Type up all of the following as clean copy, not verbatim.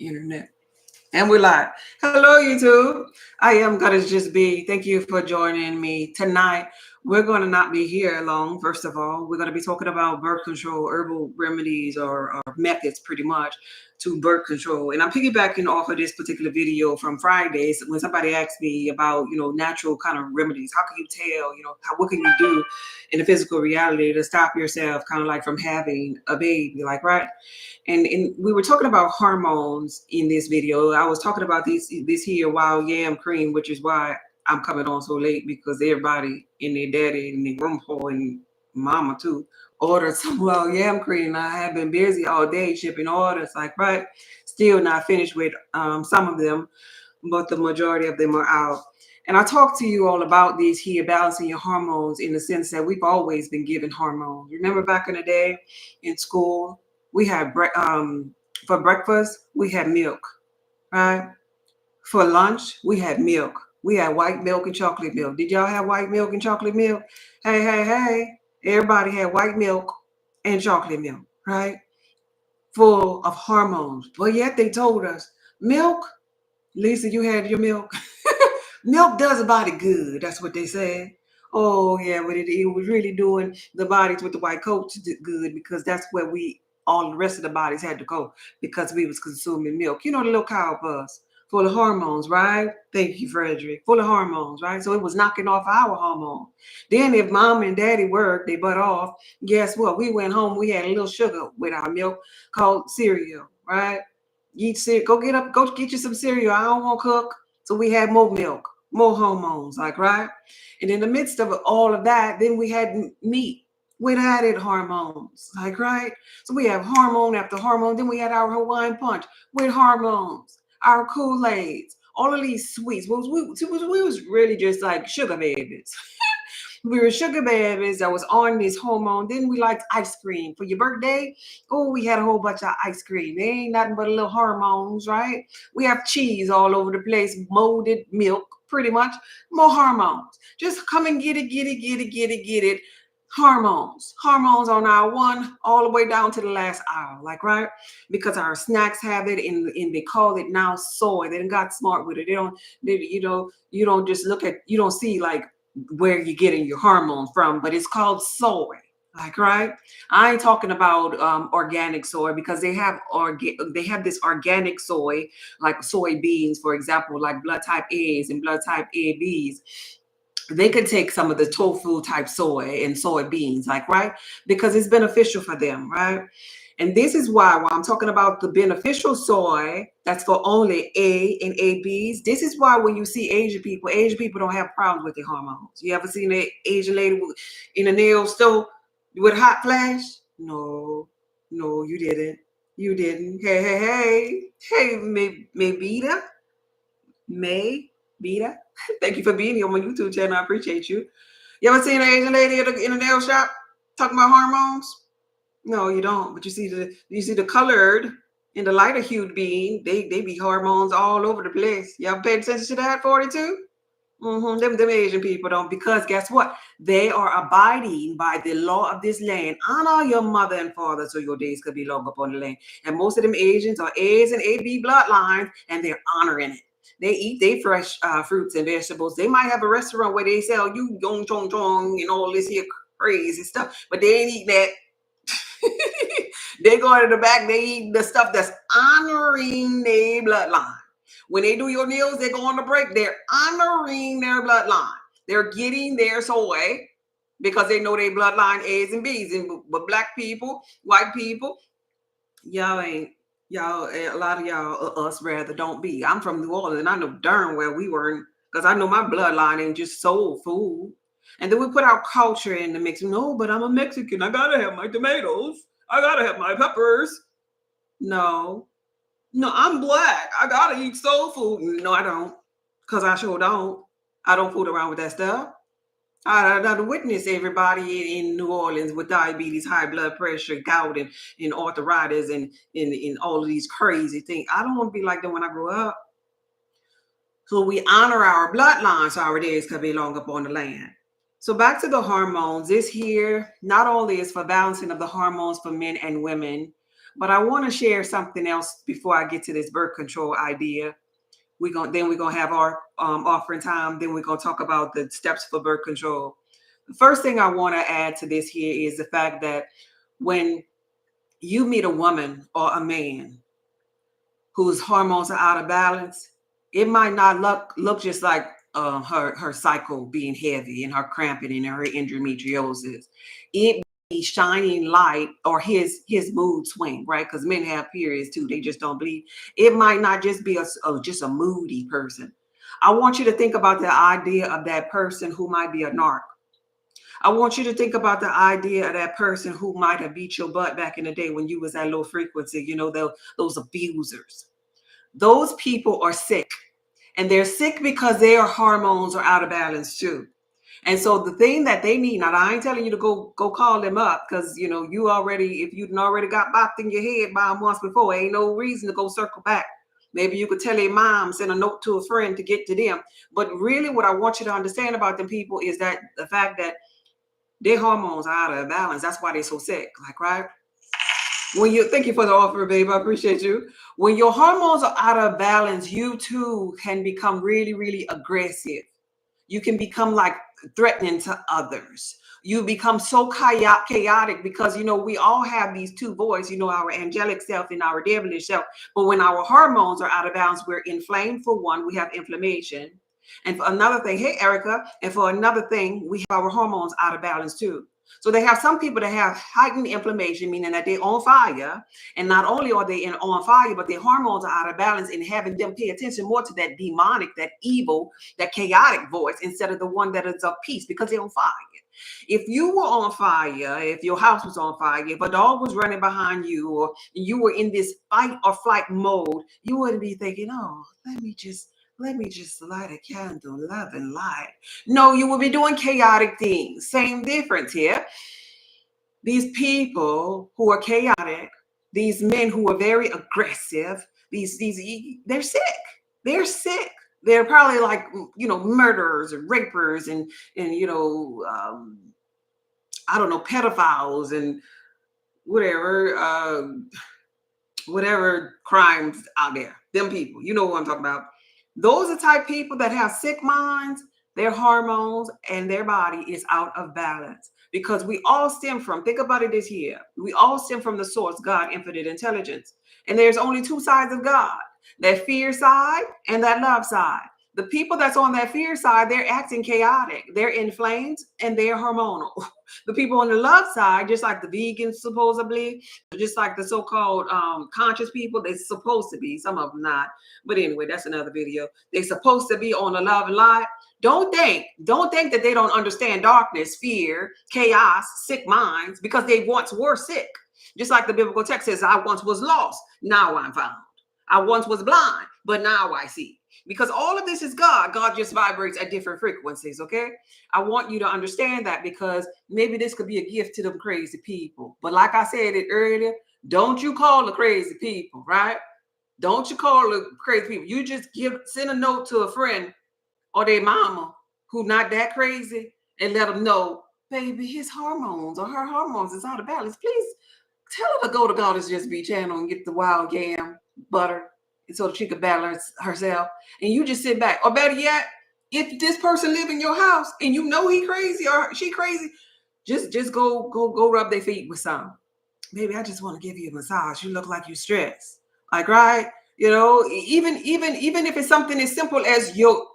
internet. And we're live. Hello, YouTube. I am Goddess Just Be. Thank you for joining me tonight. We're going to not be here long. First of all, we're going to be talking about birth control, herbal remedies, or methods, pretty much, to birth control. And I'm piggybacking off of this particular video from Fridays when somebody asked me about, natural kind of remedies. How can you tell, what can you do in the physical reality to stop yourself, kind of like from having a baby, like, right? And we were talking about hormones in this video. I was talking about this here wild yam cream, which is why I'm coming on so late, because everybody and their daddy and their grandpa and mama too ordered some wild yam cream. I have been busy all day shipping orders, like, right, still not finished with some of them, but the majority of them are out. And I talked to you all about these here, balancing your hormones, in the sense that we've always been given hormones. Remember back in the day in school, we had for breakfast we had milk, right? For lunch we had milk. We had white milk and chocolate milk. Did y'all have white milk and chocolate milk? Hey, hey, hey! Everybody had white milk and chocolate milk, right? Full of hormones. But yet they told us milk. Lisa, you had your milk. Milk does the body good. That's what they said. Oh yeah, but it was really doing the bodies with the white coats good, because that's where all the rest of the bodies had to go, because we was consuming milk. You know, the little cow bus full of hormones, right? Thank you, Frederick. Full of hormones, right? So it was knocking off our hormone. Then if mom and daddy worked they butt off, guess what? We went home, we had a little sugar with our milk called cereal, right? Eat cereal, go get you some cereal. I don't want to cook. So we had more milk, more hormones, like, right? And in the midst of all of that, then we had meat with added hormones, like, right? So we have hormone after hormone. Then we had our Hawaiian punch with hormones, our Kool-Aids, all of these sweets. We was really just like sugar babies. We were sugar babies that was on this hormone. Then we liked ice cream for your birthday. Oh, we had a whole bunch of ice cream. They ain't nothing but a little hormones, right? We have cheese all over the place, molded milk, pretty much. More hormones. Just come and get it, get it, get it, get it, get it. Hormones on our one all the way down to the last hour, like, right? Because our snacks have it, and they call it now soy. They done got smart with it. You don't just look at, you don't see like where you're getting your hormones from, but it's called soy. Like, right? I ain't talking about organic soy, because they have this organic soy, like soybeans, for example, like blood type A's and blood type ABs. They could take some of the tofu type soy and soybeans, like, right? Because it's beneficial for them, right? And this is why, while I'm talking about the beneficial soy, that's for only A and ABs. This is why when you see Asian people don't have problems with their hormones. You ever seen an Asian lady in a nail store with hot flash? No, no, you didn't. You didn't. Hey, hey, hey. Hey, Maybita. Maybita. Thank you for being here on my YouTube channel. I appreciate you. You ever seen an Asian lady in a nail shop talking about hormones? No, you don't. But you see the colored and the lighter hued being, they be hormones all over the place. Y'all pay attention to that, 42? Them Asian people don't, because guess what? They are abiding by the law of this land. Honor your mother and father so your days could be long upon the land. And most of them Asians are A's and AB bloodlines, and they're honoring it. They eat their fresh fruits and vegetables. They might have a restaurant where they sell you yong chong chong and all this here crazy stuff, but they ain't eat that. They go to the back, they eat the stuff that's honoring their bloodline. When they do your nails, they go on the break, they're honoring their bloodline. They're getting their soy because they know their bloodline A's and B's. But black people, white people, y'all ain't, y'all, a lot of y'all, us rather, don't be. I'm from New Orleans, and I know darn well we weren't, because I know my bloodline ain't just soul food. And then we put our culture in the mix. No, but I'm a Mexican. I gotta have my tomatoes. I gotta have my peppers. No, no, I'm black. I gotta eat soul food. No, I don't. Because I sure don't. I don't fool around with that stuff. I witness everybody in New Orleans with diabetes, high blood pressure, gout, and arthritis, and all of these crazy things. I don't want to be like them when I grow up. So we honor our bloodline so our days could be long up on the land. So back to the hormones. This here not only is for balancing of the hormones for men and women, But I want to share something else before I get to this birth control idea. We're gonna have our offering time. Then we're gonna talk about the steps for birth control. The first thing I want to add to this here is the fact that when you meet a woman or a man whose hormones are out of balance, it might not look just like her cycle being heavy and her cramping and her endometriosis. It be shining light or his mood swing, right? Because men have periods too. They just don't bleed. It might not just be just a moody person. I want you to think about the idea of that person who might be a narc. I want you to think about the idea of that person who might have beat your butt back in the day when you was at low frequency, those abusers. Those people are sick, and they're sick because their hormones are out of balance too. And so the thing that they need, now I ain't telling you to go call them up, because you already, if you'd already got bopped in your head by them once before, ain't no reason to go circle back. Maybe you could tell their mom, send a note to a friend to get to them. But really what I want you to understand about them people is that the fact that their hormones are out of balance. That's why they're so sick. Like, right? Thank you for the offer, babe. I appreciate you. When your hormones are out of balance, you too can become really, really aggressive. You can become like threatening to others. You become so chaotic because we all have these two voices, our angelic self and our devilish self. But when our hormones are out of balance, we're inflamed. For one, we have inflammation. And for another thing, hey Erica, and for another thing, we have our hormones out of balance too. So they have some people that have heightened inflammation, meaning that they're on fire. And not only are they on fire, but their hormones are out of balance, and having them pay attention more to that demonic, that evil, that chaotic voice instead of the one that is of peace, because they're on fire. If you were on fire, if your house was on fire, if a dog was running behind you, or you were in this fight or flight mode, you wouldn't be thinking, oh, let me just light a candle, love and light. No, you will be doing chaotic things. Same difference here. These people who are chaotic, these men who are very aggressive, they're sick. They're sick. They're probably like, murderers and rapers and I don't know, pedophiles and whatever, whatever crimes out there. Them people, you know what I'm talking about. Those are type people that have sick minds, their hormones and their body is out of balance, because we all stem from, think about it this year, we all stem from the source, God, infinite intelligence. And there's only two sides of God, that fear side and that love side. The people that's on that fear side, they're acting chaotic, they're inflamed, and they're hormonal. The people on the love side, just like the vegans supposedly, just like the so-called conscious people, they're supposed to be, some of them not. But anyway, that's another video. They're supposed to be on the love and light. Don't think that they don't understand darkness, fear, chaos, sick minds, because they once were sick. Just like the biblical text says, I once was lost, now I'm found. I once was blind, but now I see. Because all of this is God. God just vibrates at different frequencies, okay? I want you to understand that, because maybe this could be a gift to them crazy people. But like I said it earlier, don't you call the crazy people, right? Don't you call the crazy people. You just send a note to a friend or their mama who not that crazy, and let them know, baby, his hormones or her hormones is out of balance. Please tell her to go to Goddess Just Be channel and get the wild yam butter so that she could balance herself. And you just sit back. Or better yet, if this person live in your house and you know he crazy or she crazy, just go rub their feet with some. Baby, I just want to give you a massage. You look like you stressed. Like, right? Even if it's something as simple as your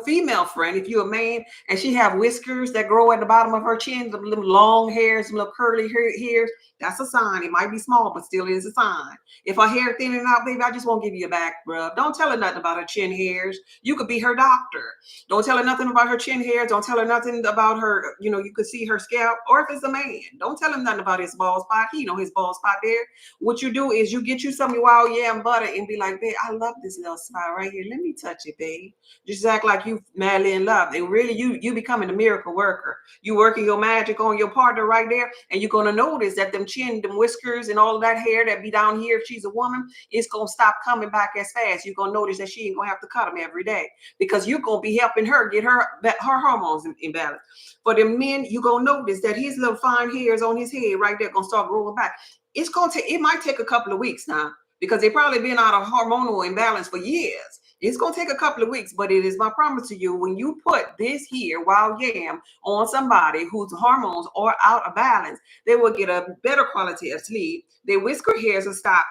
female friend, if you're a man and she have whiskers that grow at the bottom of her chin, some little long hairs, some little curly hairs, that's a sign. It might be small, but still is a sign. If her hair thinning out, baby, I just won't give you a back rub. Don't tell her nothing about her chin hairs. You could be her doctor. Don't tell her nothing about her chin hairs. Don't tell her nothing about her, you could see her scalp. Or if it's a man, don't tell him nothing about his bald spot. He know his bald spot there. What you do is you get you some wild yam butter and be like, babe, I love this little spot right here. Let me touch it, babe. Just act like you madly in love. And really, you becoming a miracle worker. You working your magic on your partner right there, and you're gonna notice that them chin, them whiskers, and all of that hair that be down here, if she's a woman, it's gonna stop coming back as fast. You're gonna notice that she ain't gonna have to cut them every day, because you're gonna be helping her get her hormones in balance. For the men, you're gonna notice that his little fine hairs on his head right there gonna start growing back. it might take a couple of weeks now because they've probably been out of hormonal imbalance for years. It's going to take a couple of weeks, but it is my promise to you, when you put this here wild yam on somebody whose hormones are out of balance, they will get a better quality of sleep. Their whisker hairs will stop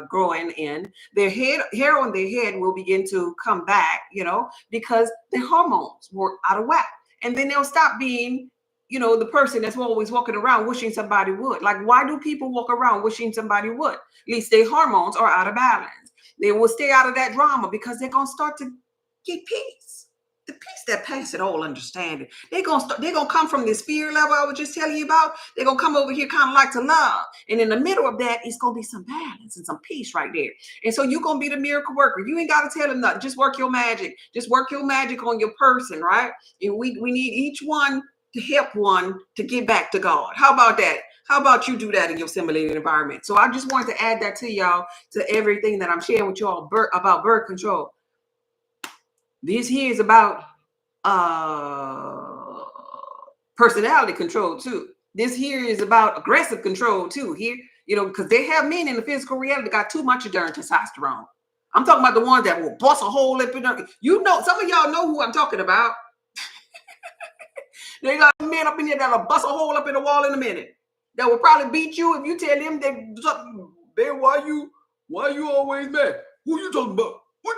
growing in. Their hair on their head will begin to come back, because their hormones were out of whack. And then they'll stop being the person that's always walking around wishing somebody would. Like, why do people walk around wishing somebody would? At least their hormones are out of balance. They will stay out of that drama because they're gonna start to get peace. The peace that passes all understanding. They're gonna come from this fear level I was just telling you about. They're gonna come over here kind of like to love. And in the middle of that, it's gonna be some balance and some peace right there. And so you're gonna be the miracle worker. You ain't gotta tell them nothing. Just work your magic. Just work your magic on your person, right? And we need each one to help one to get back to God. How about that? How about you do that in your simulated environment? So I just wanted to add that to y'all, to everything that I'm sharing with y'all about birth control. This here is about personality control too. This here is about aggressive control too. Here, because they have men in the physical reality that got too much of darn testosterone. I'm talking about the ones that will bust a hole up in there. Some of y'all know who I'm talking about. They got men up in here that'll bust a hole up in the wall in a minute. That will probably beat you if you tell them man, why you always mad? Who you talking about? What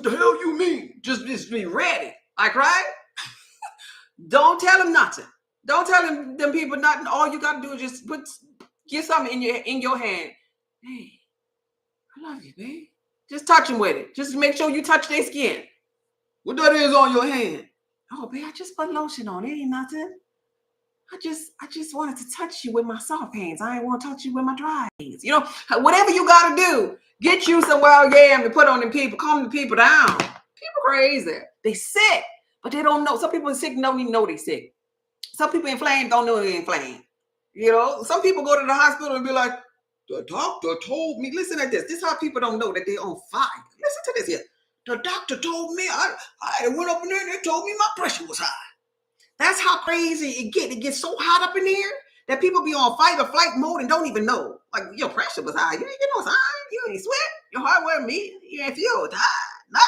the hell you mean? Just be ready. Like, right? Don't tell them nothing. Don't tell them people nothing. All you gotta do is just get something in your hand. Hey, I love you, babe. Just touch them with it. Just make sure you touch their skin. What that is on your hand? Oh, babe, I just put lotion on. It ain't nothing. I just wanted to touch you with my soft hands. I ain't want to touch you with my dry hands. Whatever you got to do, get you some wild yam to put on them people. Calm the people down. People crazy. They sick, but they don't know. Some people are sick don't even know they sick. Some people inflamed don't know they inflamed. Some people go to the hospital and be like, the doctor told me. Listen to this. This is how people don't know that they're on fire. Listen to this here. The doctor told me, I went up in there and they told me my pressure was high. That's how crazy it gets. It gets so hot up in here that people be on fight or flight mode and don't even know. Like, your pressure was high. You ain't get no sign. You ain't sweat. Your heart wasn't beating. You ain't feel tired. Nothing.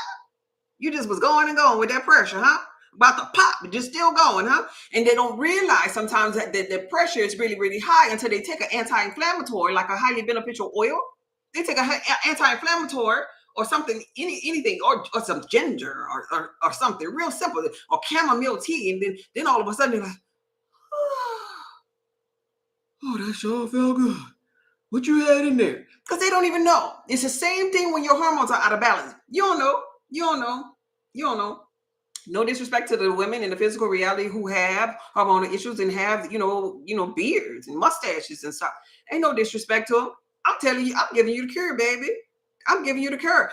You just was going and going with that pressure, huh? About to pop, but just still going, huh? And they don't realize sometimes that the pressure is really, really high until they take an anti-inflammatory, like a highly beneficial oil. They take an anti-inflammatory or something, anything, or some ginger or something real simple, or chamomile tea, and then all of a sudden they're like, oh, that sure felt good. What you had in there? Because they don't even know. It's the same thing when your hormones are out of balance. You don't know. No disrespect to the women in the physical reality who have hormonal issues and have, beards and mustaches and stuff. Ain't no disrespect to them. I'm telling you, I'm giving you the cure, baby. I'm giving you the cure.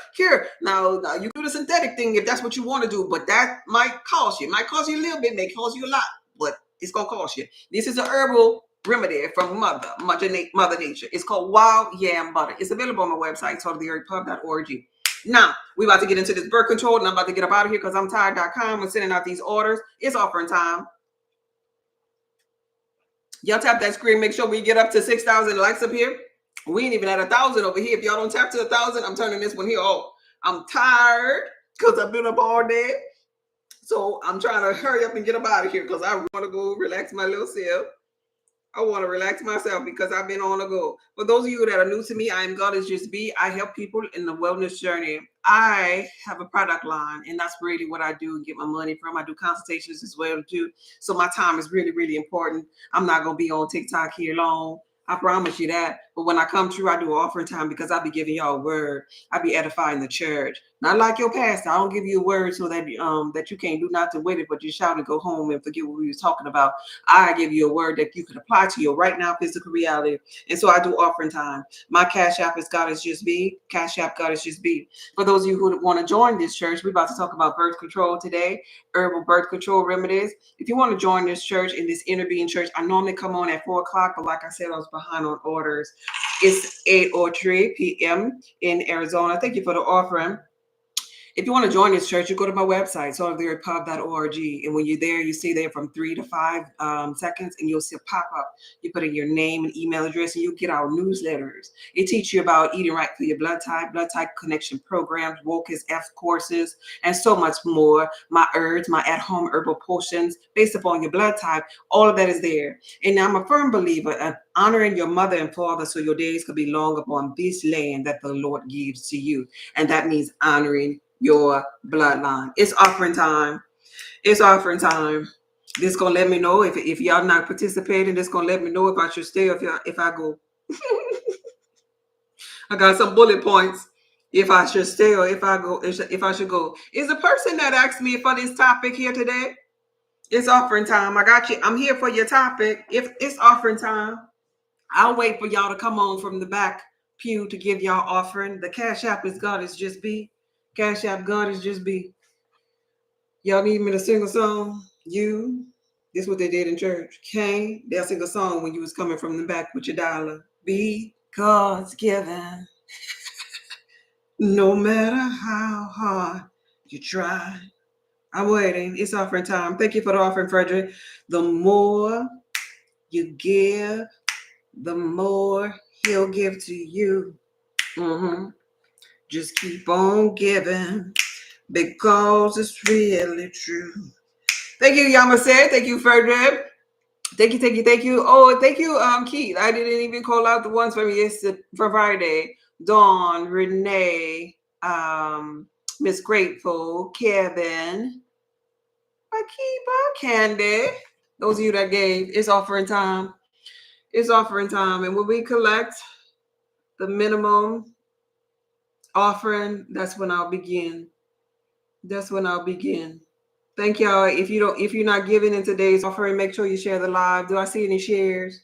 Now, you do the synthetic thing if that's what you want to do, but that might cost you. It might cost you a little bit, may cost you a lot, but it's going to cost you. This is a herbal remedy from Mother Nature. It's called Wild Yam Butter. It's available on my website, totaltheearthpub.org. Now, we're about to get into this birth control, and I'm about to get up out of here because I'm tired.com. We're sending out these orders. It's offering time. Y'all tap that screen. Make sure we get up to 6,000 likes up here. We ain't even at 1,000 over here. If y'all don't tap to 1,000, I'm turning this one here off. I'm tired because I've been up all day. So I'm trying to hurry up and get up out of here because I want to go relax my little self. I want to relax myself because I've been on the go. For those of you that are new to me, I am God is Just Be. I help people in the wellness journey. I have a product line, and that's really what I do and get my money from. I do consultations as well too. So my time is really, really important. I'm not going to be on TikTok here long. I promise you that. But when I come through, I do offering time because I be giving y'all a word. I be edifying the church. Not like your pastor. I don't give you a word so that that you can't do nothing with it, but you shout and go home and forget what we was talking about. I give you a word that you can apply to your right now physical reality. And so I do offering time. My Cash App is God is Just Be. Cash App God is Just Be. For those of you who want to join this church, we're about to talk about birth control today, herbal birth control remedies. If you want to join this church in this inner being church, I normally come on at 4 o'clock, but like I said, I was behind on orders. It's 8:03 p.m. in Arizona. Thank you for the offering. If you want to join this church, you go to my website, saltoftheearthpub.org. And when you're there, you stay there from 3 to 5 seconds, and you'll see a pop up. You put in your name and email address, and you'll get our newsletters. It teaches you about eating right for your blood type connection programs, Wokus F courses, and so much more. My herbs, my at-home herbal potions based upon your blood type, all of that is there. And I'm a firm believer of honoring your mother and father so your days could be long upon this land that the Lord gives to you. And that means honoring your bloodline. It's offering time. It's offering time. This gonna let me know if y'all not participating. This gonna let me know if I should stay or if I go. I got some bullet points. If I should stay or if I go, if I should go. Is the person that asked me for this topic here today? It's offering time. I got you. I'm here for your topic. If it's offering time, I'll wait for y'all to come on from the back pew to give y'all offering. The Cash App is God is just be. Cash App God is just be. Y'all need me to sing a song? This is what they did in church. They'll sing a song when you was coming from the back with your dollar. Be God's given. No matter how hard you try. I'm waiting. It's offering time. Thank you for the offering, Frederick. The more you give, the more he'll give to you. Just keep on giving because it's really true. Thank you, Yamase. Thank you, Frederick. Thank you. Oh, thank you, Keith. I didn't even call out the ones from yesterday, for Friday. Dawn, Renee, Miss Grateful, Kevin, Akiba, Candy. Those of you that gave, it's offering time. It's offering time. And when we collect the minimum offering, that's when I'll begin. That's when I'll begin. Thank y'all. If you're not giving in today's offering, make sure you share the live. Do I see any shares?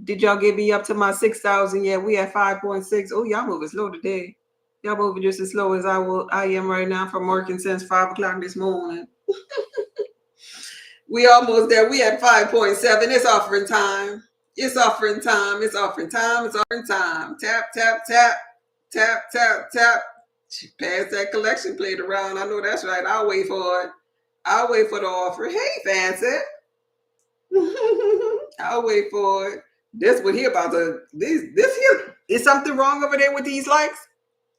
Did y'all get me up to my 6,000 yet? We at 5.6. Oh, y'all moving slow today. Y'all moving just as slow as I am right now from working since 5 o'clock this morning. We almost there. We at 5.7. It's offering time. It's offering time. It's offering time. It's offering time. Tap, tap, tap. Tap, tap, tap. Pass that collection plate around. I know that's right. I'll wait for it. I'll wait for the offer. Hey, Fancy. I'll wait for it. This what he about to this here. Is something wrong over there with these likes?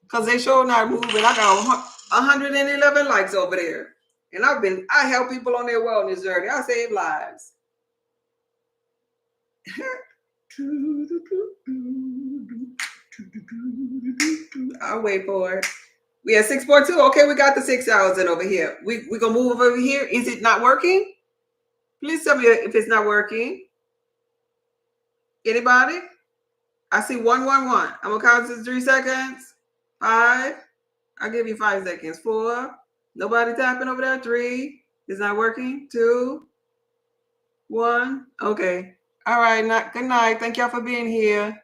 Because they sure not moving. I got 111 likes over there. And I help people on their wellness journey. I save lives. I'll wait for it. We at 6.2. Okay, we got the 6,000 over here. We gonna move over here. Is it not working? Please tell me if it's not working. Anybody? I see 111. I'm gonna count to 3 seconds. 5. I'll give you 5 seconds. 4. Nobody tapping over there. 3. It's not working. 2. 1. Okay. All right. Good night. Thank y'all for being here.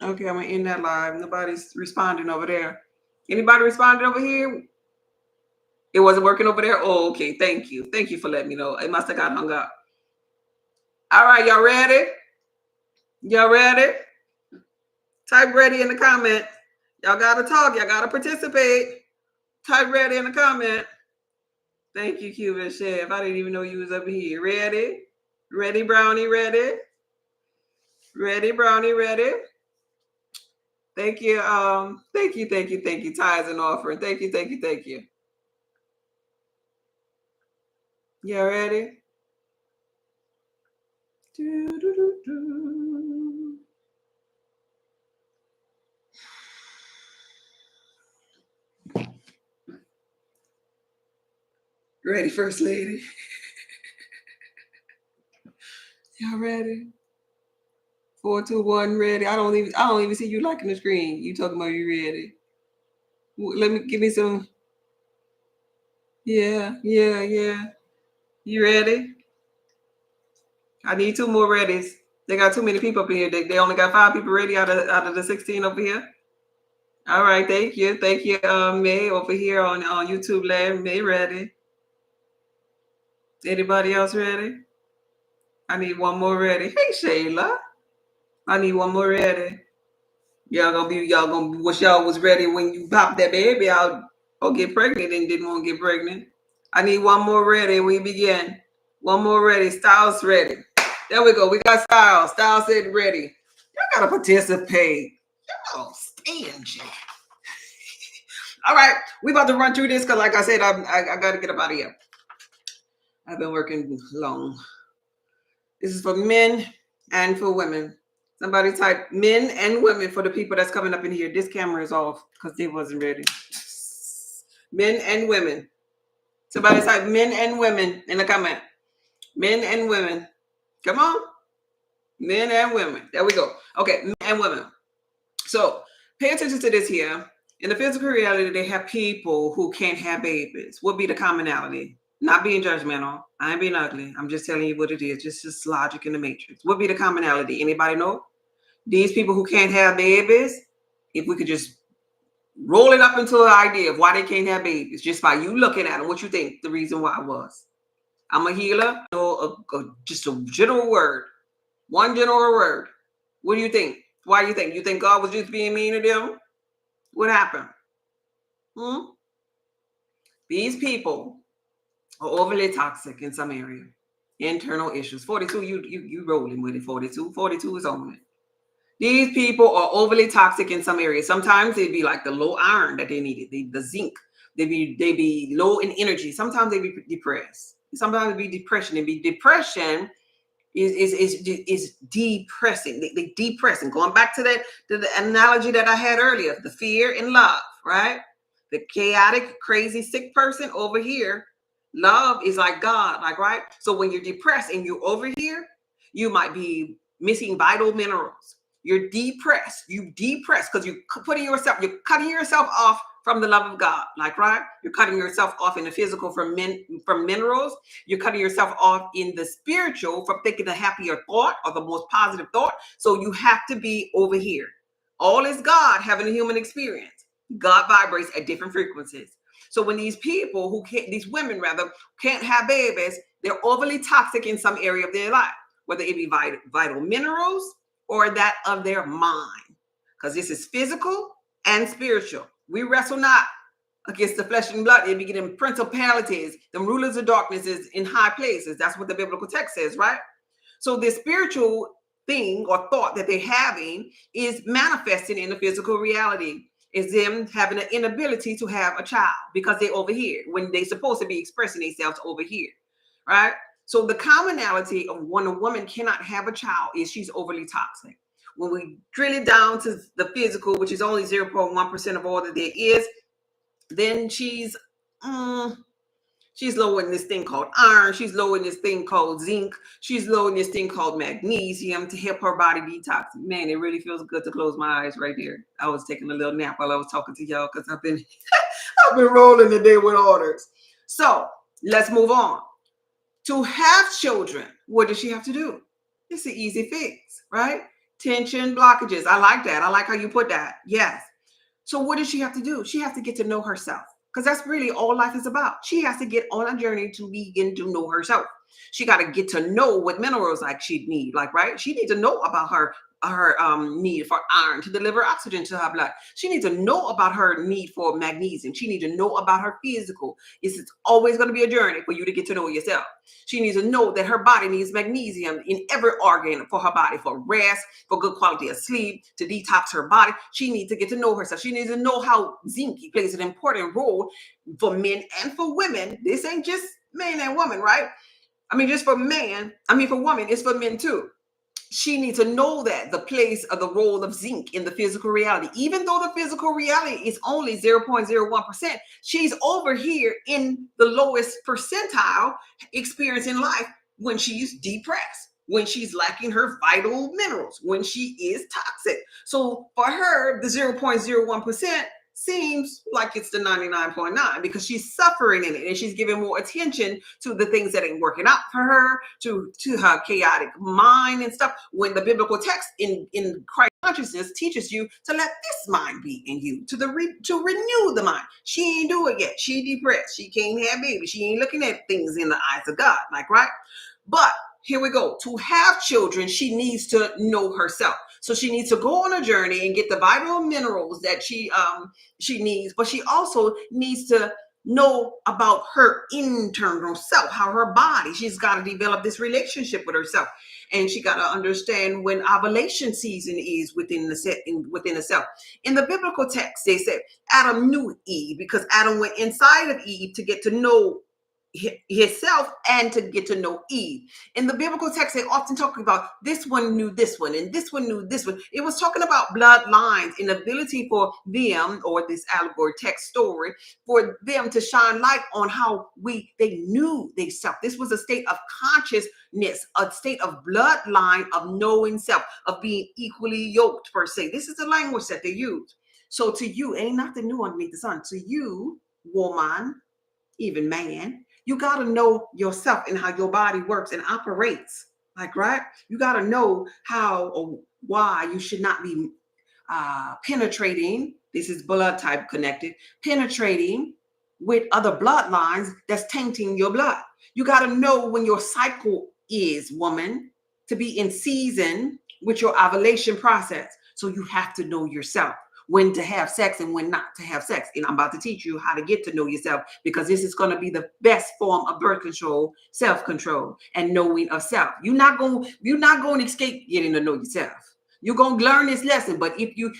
Okay, I'm gonna end that live. Nobody's responding over there. Anybody responding over here? It wasn't working over there? Oh, okay. Thank you. Thank you for letting me know. It must have got hung up. All right, y'all ready? Y'all ready? Type ready in the comment. Y'all gotta talk. Y'all gotta participate. Type ready in the comment. Thank you, Cuban Chef. I didn't even know you was up here. Ready? Ready, Brownie, ready? Ready, Brownie, ready? Thank you. Thank you. Tithes and offering. Thank you. Y'all ready? Ready, First Lady? Y'all ready? 4, 2, 1, ready. I don't even see you liking the screen. You talking about you ready? Give me some. Yeah. You ready? I need 2 more readies. They got too many people up in here. They only got 5 people ready out of the 16 over here. All right, thank you, May over here on YouTube Land. May ready. Anybody else ready? I need 1 more ready. Hey, Shayla. I need 1 more ready. Y'all gonna wish y'all was ready when you pop that baby out. or get pregnant and didn't want to get pregnant. I need one more ready and we begin. One more ready. Styles ready. There we go. We got Styles. Styles said ready. Y'all gotta participate. Y'all stingy. All right, we about to run through this because, like I said, I got to get up out of here. I've been working long. This is for men and for women. Somebody type men and women for the people that's coming up in here. This camera is off because they wasn't ready. Men and women. Somebody type men and women in the comment. Men and women. Come on. Men and women. There we go. Okay, men and women. So pay attention to this here. In the physical reality, they have people who can't have babies. What be the commonality? Not being judgmental. I ain't being ugly. I'm just telling you what it is. Just logic in the matrix. What be the commonality? Anybody know? These people who can't have babies, if we could just roll it up into an idea of why they can't have babies, just by you looking at them, what you think the reason why was. I'm a healer. Just a general word. One general word. What do you think? Why do you think? You think God was just being mean to them? What happened? These people are overly toxic in some area. Internal issues. 42, you rolling with it. 42 is on it. These people are overly toxic in some areas. Sometimes they be like the low iron that they needed, the zinc. They be low in energy. Sometimes they be depressed. Sometimes it be depression. It be depression is depressing. They depressing. Going back to the analogy that I had earlier, the fear and love, right? The chaotic, crazy, sick person over here. Love is like God, like, right? So when you're depressed and you're over here, you might be missing vital minerals. You're depressed. You depressed because you're cutting yourself off from the love of God, like, right? You're cutting yourself off in the physical from minerals. You're cutting yourself off in the spiritual from thinking a happier thought or the most positive thought. So you have to be over here. All is God having a human experience. God vibrates at different frequencies. So when these people these women rather, can't have babies, they're overly toxic in some area of their life, whether it be vital minerals or that of their mind. Because this is physical and spiritual. We wrestle not against the flesh and blood. It be getting principalities, the rulers of darkness is in high places. That's what the biblical text says, right? So this spiritual thing or thought that they're having is manifesting in the physical reality. Is them having an inability to have a child because they're over here when they're supposed to be expressing themselves over here, right? So the commonality of when a woman cannot have a child is she's overly toxic. When we drill it down to the physical, which is only 0.1% of all that there is, then she's low in this thing called iron. She's low in this thing called zinc. She's low in this thing called magnesium to help her body detox. Man, it really feels good to close my eyes right there. I was taking a little nap while I was talking to y'all because I've been rolling the day with orders. So let's move on. To have children, what does she have to do? It's an easy fix, right? Tension, blockages. I like that. I like how you put that. Yes. So what does she have to do? She has to get to know herself. Because that's really all life is about. She has to get on a journey to begin to know herself. She got to get to know what minerals like she'd need, like, right? She needs to know about her need for iron to deliver oxygen to her blood. She needs to know about her need for magnesium. She needs to know about her physical. It's always going to be a journey for you to get to know yourself. She needs to know that her body needs magnesium in every organ for her body, for rest, for good quality of sleep, to detox her body. She needs to get to know herself. She needs to know how zinc plays an important role for men and for women. This ain't just man and woman, right? I mean, just for man. I mean, for women, it's for men too. She needs to know that the place of the role of zinc in the physical reality, even though the physical reality is only 0.01%, she's over here in the lowest percentile experiencing life when she's depressed, when she's lacking her vital minerals, when she is toxic. So for her, the 0.01% seems like it's the 99.9 because she's suffering in it and she's giving more attention to the things that ain't working out for her, to her chaotic mind and stuff. When the biblical text in Christ consciousness teaches you to let this mind be in you, to renew the mind. She ain't do it yet. She depressed. She can't have babies. She ain't looking at things in the eyes of God, like, right? But here we go. To have children, she needs to know herself. So she needs to go on a journey and get the vital minerals that she needs, but she also needs to know about her internal self, how her body. She's got to develop this relationship with herself, and she got to understand when ovulation season is within the self. In the biblical text, they said Adam knew Eve because Adam went inside of Eve to get to know himself and to get to know Eve. In the biblical text, they often talk about this one knew this one and this one knew this one. It was talking about bloodlines and ability for them, or this allegory text story, for them to shine light on how they knew they self. This was a state of consciousness, a state of bloodline of knowing self, of being equally yoked per se. This is the language that they use. So to you, ain't nothing new underneath the sun. To you, woman, even man, you got to know yourself and how your body works and operates. Like, right? You got to know how or why you should not be penetrating. This is blood type connected, penetrating with other bloodlines that's tainting your blood. You got to know when your cycle is, woman, to be in season with your ovulation process. So you have to know yourself, when to have sex and when not to have sex. And I'm about to teach you how to get to know yourself, because this is going to be the best form of birth control, self-control, and knowing of self. You're not going to escape getting to know yourself. You're going to learn this lesson. But if you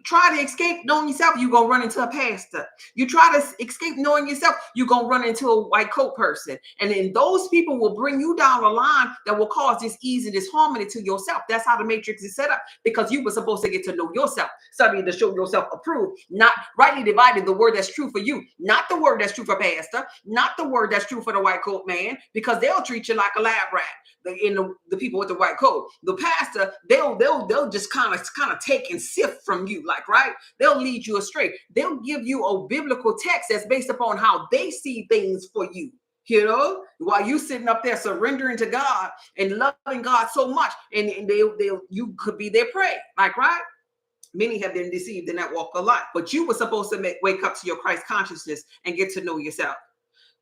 try to escape knowing yourself, you're going to run into a pastor. You try to escape knowing yourself, you're going to run into a white coat person. And then those people will bring you down a line that will cause this ease and disharmony to yourself. That's how the matrix is set up, because you were supposed to get to know yourself, studying to show yourself approved, not rightly divided the word that's true for you, not the word that's true for pastor, not the word that's true for the white coat man, because they'll treat you like a lab rat. The people with the white coat, the pastor, they'll just kind of take and sift from you, like, right? They'll lead you astray. They'll give you a biblical text that's based upon how they see things for you. You know, while you sitting up there surrendering to God and loving God so much, and you could be their prey, like, right? Many have been deceived in that walk of life, but you were supposed to wake up to your Christ consciousness and get to know yourself.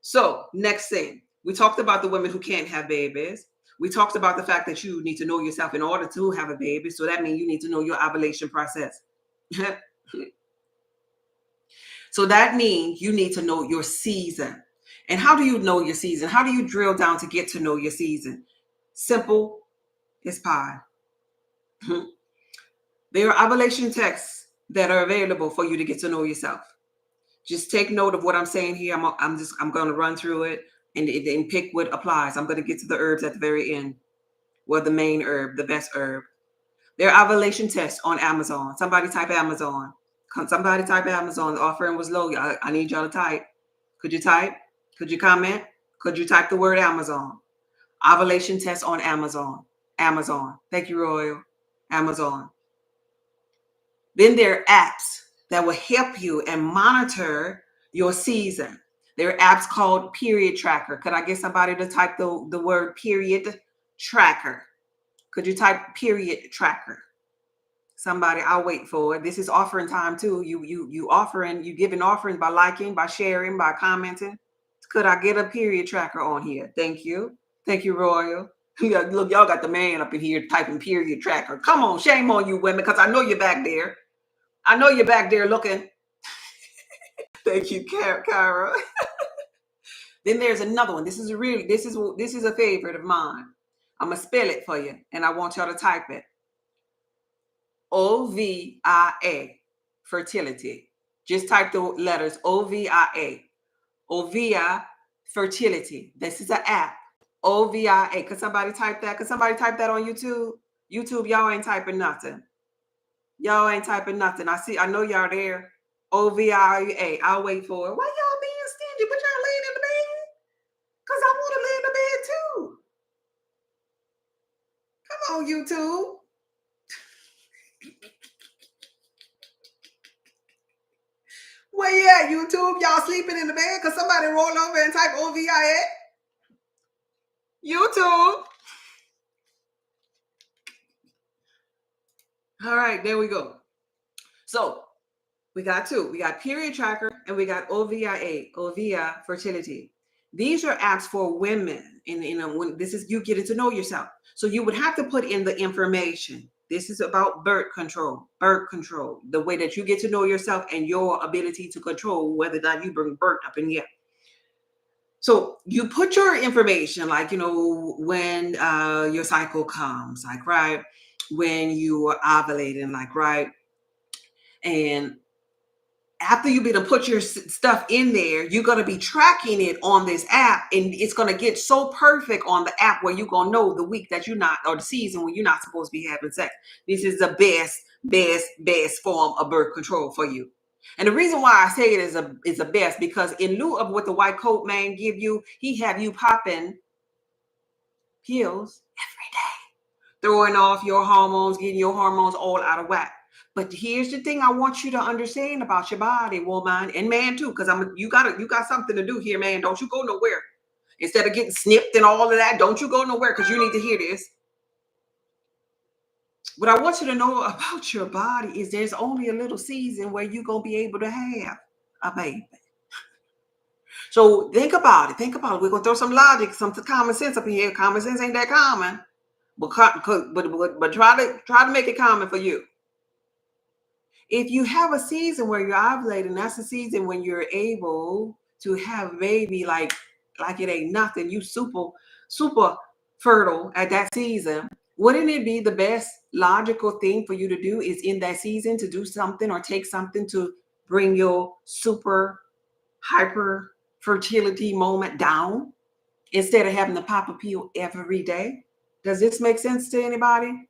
So next thing, we talked about the women who can't have babies. We talked about the fact that you need to know yourself in order to have a baby. So that means you need to know your ovulation process. So that means you need to know your season. And how do you know your season? How do you drill down to get to know your season? Simple as pie. There are ovulation texts that are available for you to get to know yourself. Just take note of what I'm saying here. I'm going to run through it and pick what applies. I'm going to get to the herbs at the very end. Well, the main herb, the best herb. There are ovulation tests on Amazon. Somebody type Amazon. Somebody type Amazon. The offering was low. I need y'all to type. Could you type? Could you comment? Could you type the word Amazon? Ovulation test on Amazon. Amazon. Thank you, Royal. Amazon. Then there are apps that will help you and monitor your season. There are apps called Period Tracker. Could I get somebody to type the word Period Tracker? Could you type Period Tracker? Somebody, I'll wait for it. This is offering time too. You offering, you giving offerings by liking, by sharing, by commenting. Could I get a period tracker on here? Thank you. Thank you, Royal. Look, y'all got the man up in here typing period tracker. Come on, shame on you women, because I know you're back there. I know you're back there looking. Thank you, Kara. Then there's another one. This is a favorite of mine. I'm gonna spell it for you, and I want y'all to type it. OVIA, fertility. Just type the letters OVIA. Ovia, fertility. This is an app. OVIA. Could somebody type that? Could somebody type that on YouTube? YouTube, y'all ain't typing nothing. Y'all ain't typing nothing. I know y'all there. OVIA. I'll wait for it. Why y'all being stingy? But y'all laying in the bed? Because I want to lay in the bed too. Come on, YouTube. Where you at, YouTube? Y'all sleeping in the bed? Because somebody roll over and type OVIA. YouTube. All right, there we go. So we got two. We got Period Tracker and we got OVIA, Ovia Fertility. These are apps for women. And when this is you getting to know yourself. So you would have to put in the information. This is about birth control. Birth control. The way that you get to know yourself and your ability to control whether or not you bring birth up in here. So you put your information, like, when your cycle comes, like, right, when you are ovulating, like, right, and after you've been to put your stuff in there, you're going to be tracking it on this app, and it's going to get so perfect on the app where you're going to know the week that you're not, or the season when you're not supposed to be having sex. This is the best form of birth control for you. And the reason why I say it is the best, because in lieu of what the white coat man give you, he have you popping pills every day, throwing off your hormones, getting your hormones all out of whack. But here's the thing I want you to understand about your body, woman, and man too, because you got something to do here, man. Don't you go nowhere. Instead of getting snipped and all of that, don't you go nowhere, because you need to hear this. What I want you to know about your body is there's only a little season where you're going to be able to have a baby. So think about it. Think about it. We're going to throw some logic, some common sense up in here. Common sense ain't that common, but try to make it common for you. If you have a season where you're ovulating, that's the season when you're able to have a baby like it ain't nothing. You super fertile at that season. Wouldn't it be the best logical thing for you to do is in that season to do something or take something to bring your super hyper fertility moment down instead of having to pop a pill every day? Does this make sense to anybody?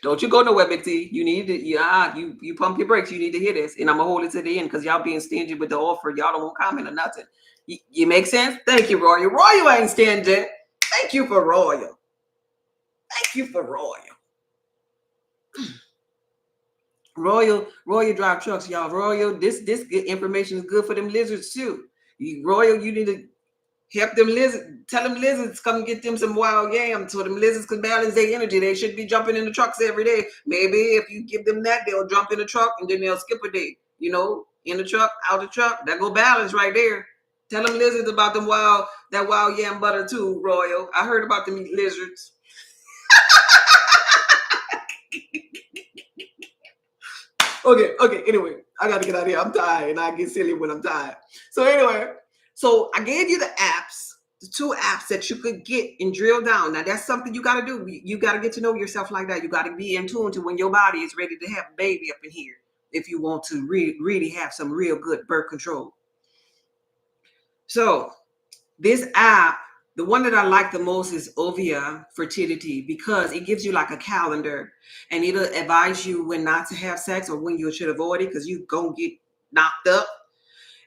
Don't you go nowhere, Big T. You need to, you pump your brakes. You need to hear this. And I'm going to hold it to the end because y'all being stingy with the offer. Y'all don't want comment or nothing. You make sense? Thank you, Royal. Royal ain't stingy. Thank you for Royal. Thank you for Royal. Royal drive trucks, y'all. Royal, this information is good for them lizards too. Royal, you need to help them lizards. Tell them lizards come get them some wild yams so them lizards can balance their energy. They should be jumping in the trucks every day. Maybe if you give them that, they'll jump in the truck and then they'll skip a day. In the truck, out the truck. That go balance right there. Tell them lizards about that wild yam butter too, Royal. I heard about them lizards. Okay. Anyway, I got to get out of here. I'm tired, and I get silly when I'm tired. So anyway, I gave you the apps, the 2 apps that you could get and drill down. Now that's something you got to do. You got to get to know yourself like that. You got to be in tune to when your body is ready to have a baby up in here. If you want to really have some real good birth control. So this app, the one that I like the most is Ovia Fertility, because it gives you like a calendar and it'll advise you when not to have sex or when you should avoid it because you're going to get knocked up.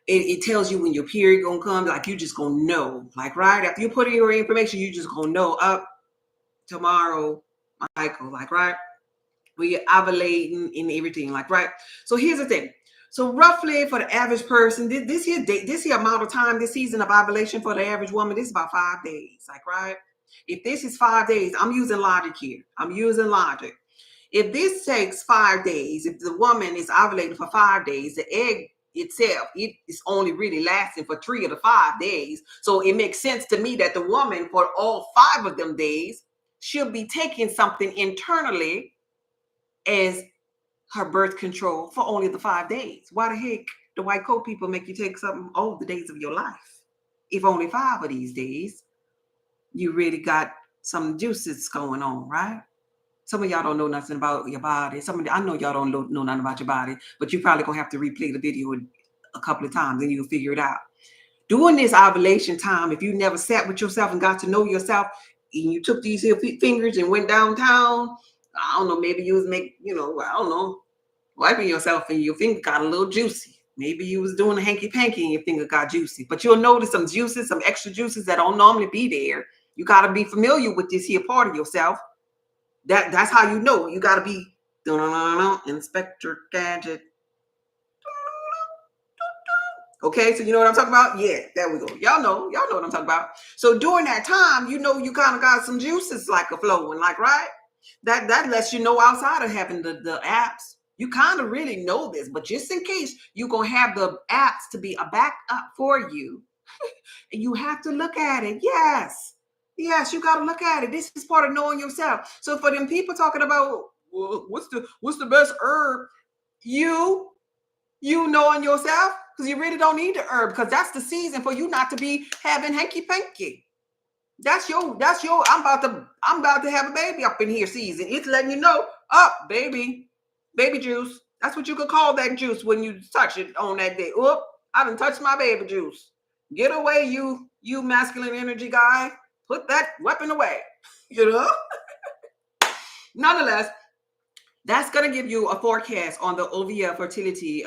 It tells you when your period going to come, like you just going to know. Like right after you put in your information, you just going to know up tomorrow, Michael, like right? When you're ovulating and everything, like right? So here's the thing. So roughly for the average person, this here amount of time, this season of ovulation for the average woman, this is about 5 days, like, right? If this is 5 days, I'm using logic here. I'm using logic. If this takes 5 days, if the woman is ovulating for 5 days, the egg itself, it is only really lasting for 3 of the 5 days. So it makes sense to me that the woman for all 5 of them days should be taking something internally as her birth control for only the 5 days. Why the heck the white coat people make you take something all the days of your life? If only 5 of these days, you really got some juices going on, right? Some of y'all don't know nothing about your body. I know y'all don't know nothing about your body, but you're probably going to have to replay the video a couple of times and you'll figure it out. During this ovulation time, if you never sat with yourself and got to know yourself, and you took these fingers and went downtown, I don't know, maybe you was wiping yourself and your finger got a little juicy. Maybe you was doing a hanky-panky and your finger got juicy. But you'll notice some juices, some extra juices that don't normally be there. You got to be familiar with this here part of yourself. That's how you know. You got to be Inspector Gadget. Okay, so you know what I'm talking about? Yeah, there we go. Y'all know what I'm talking about. So during that time, you kind of got some juices like a flowing, like, right? That lets you know outside of having the apps. You kind of really know this, but just in case you're going to have the apps to be a backup for you, you have to look at it. Yes. Yes, you got to look at it. This is part of knowing yourself. So for them people talking about, well, what's the best herb, you you knowing yourself, because you really don't need the herb, because that's the season for you not to be having hanky panky. That's your I'm about to have a baby up in here season. It's letting you know, up, baby juice. That's what you could call that juice when you touch it on that day. Oop, I done touched my baby juice. Get away, you masculine energy guy. Put that weapon away. You know? Nonetheless, that's going to give you a forecast on the OVF fertility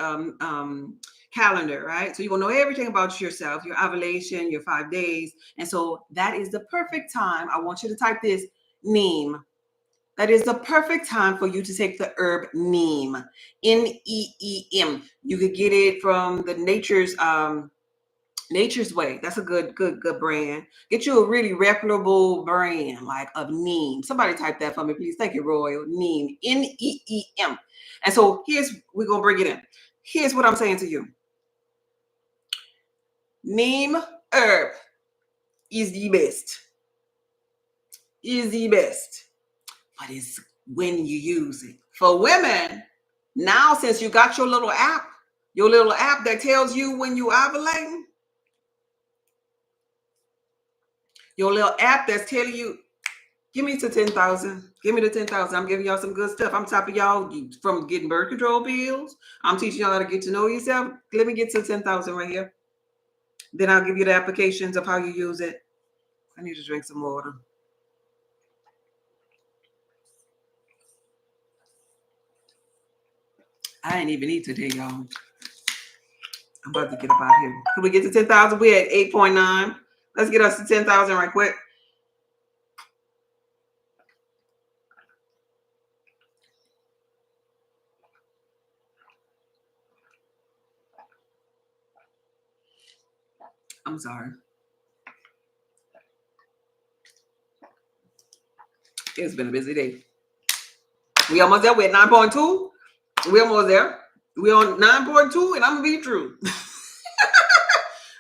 calendar, right? So you will know everything about yourself, your ovulation, your 5 days. And so that is the perfect time. I want you to type this, neem. That is the perfect time for you to take the herb neem, Neem. You could get it from the Nature's Way. That's a good brand. Get you a really reputable brand like of neem. Somebody type that for me, please. Thank you, Royal. Neem, Neem. And so we're gonna bring it in. Here's what I'm saying to you. Neem herb is the best. Is the best. But it's when you use it. For women, now since you got your little app that tells you when you ovulating, your little app that's telling you, give me to 10,000. Give me the 10,000. I'm giving y'all some good stuff. I'm topping y'all from getting birth control pills. I'm teaching y'all how to get to know yourself. Let me get to 10,000 right here. Then I'll give you the applications of how you use it. I need to drink some water. I ain't even eat today, y'all. I'm about to get up out here. Can we get to 10,000? We're at 8.9. Let's get us to 10,000 right quick. I'm sorry. It's been a busy day. We almost there. We're at 9.2. We almost there. We're on 9.2, and I'm gonna be true.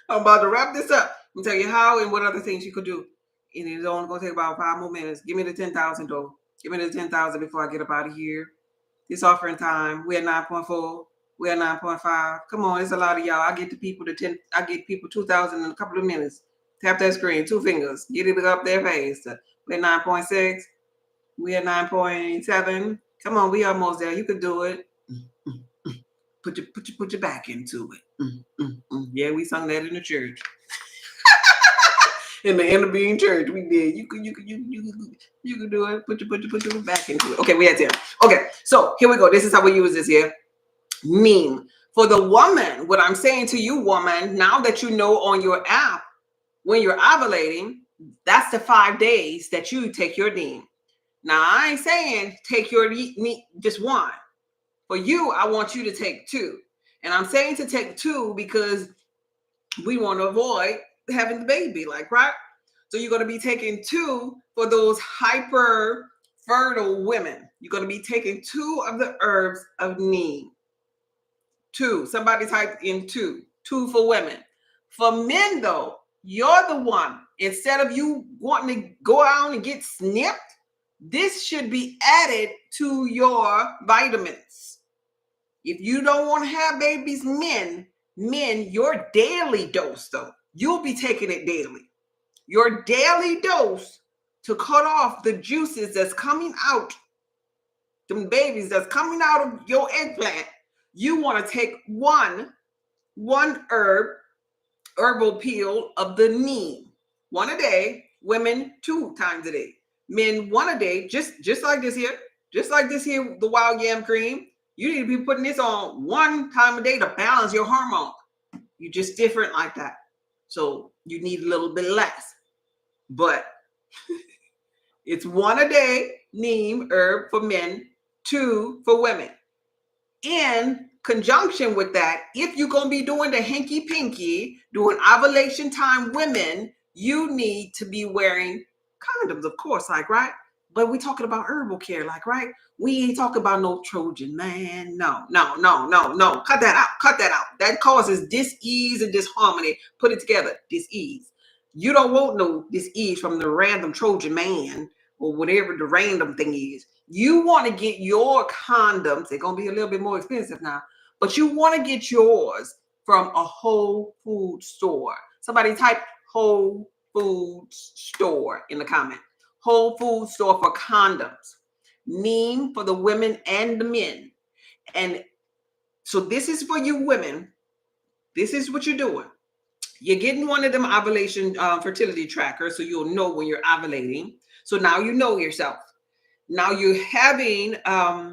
I'm about to wrap this up. I'm tell you how and what other things you could do. And it's only gonna take about 5 more minutes. Give me the 10,000 though. Give me the 10,000 before I get up out of here. It's offering time. We're at 9.4. We're at 9.5. Come on, it's a lot of y'all. I get the people to 10. I get people 2,000 in a couple of minutes. Tap that screen, 2 fingers. Get it up their face. We're at 9.6. We're at 9.7. Come on, we almost there. You could do it. Put your back into it. Yeah, we sung that in the church. In the interbeing church, we did. You could do it. Put your back into it. Okay, we had 10. Okay, so here we go. This is how we use this here. Neem. For the woman, what I'm saying to you, woman, now that you know on your app, when you're ovulating, that's the 5 days that you take your neem. Now, I ain't saying take your just one. For you, I want you to take 2. And I'm saying to take 2 because we want to avoid having the baby, like, right? So you're going to be taking 2 for those hyper fertile women. You're going to be taking 2 of the herbs of neem. 2. Somebody type in 2. 2 for women. For men, though, you're the one. Instead of you wanting to go out and get snipped, this should be added to your vitamins. If you don't want to have babies, men, your daily dose, though, you'll be taking it daily. Your daily dose to cut off the juices that's coming out, the babies that's coming out of your eggplant, you want to take one herbal peel of the neem, 1 a day. Women 2 times a day. Men 1 a day, just like this here, the wild yam cream. You need to be putting this on 1 time a day to balance your hormone. You're just different like that. So you need a little bit less. But it's 1 a day, neem herb for men, 2 for women. In conjunction with that, if you're going to be doing the hanky-pinky, doing ovulation time women, you need to be wearing condoms, of course, like, right? But we're talking about herbal care, like, right? We ain't talking about no Trojan, man. No. Cut that out. That causes dis-ease and disharmony. Put it together, dis-ease. You don't want no disease from the random Trojan man or whatever the random thing is. You want to get your condoms. They're gonna be a little bit more expensive now, but you want to get yours from a whole food store. Somebody type whole food store in the comment. Whole food store for condoms. Neem for the women and the men. And so this is for you women. This is what you're doing. You're getting one of them ovulation fertility trackers, so you'll know when you're ovulating. So now you know yourself. Now you're having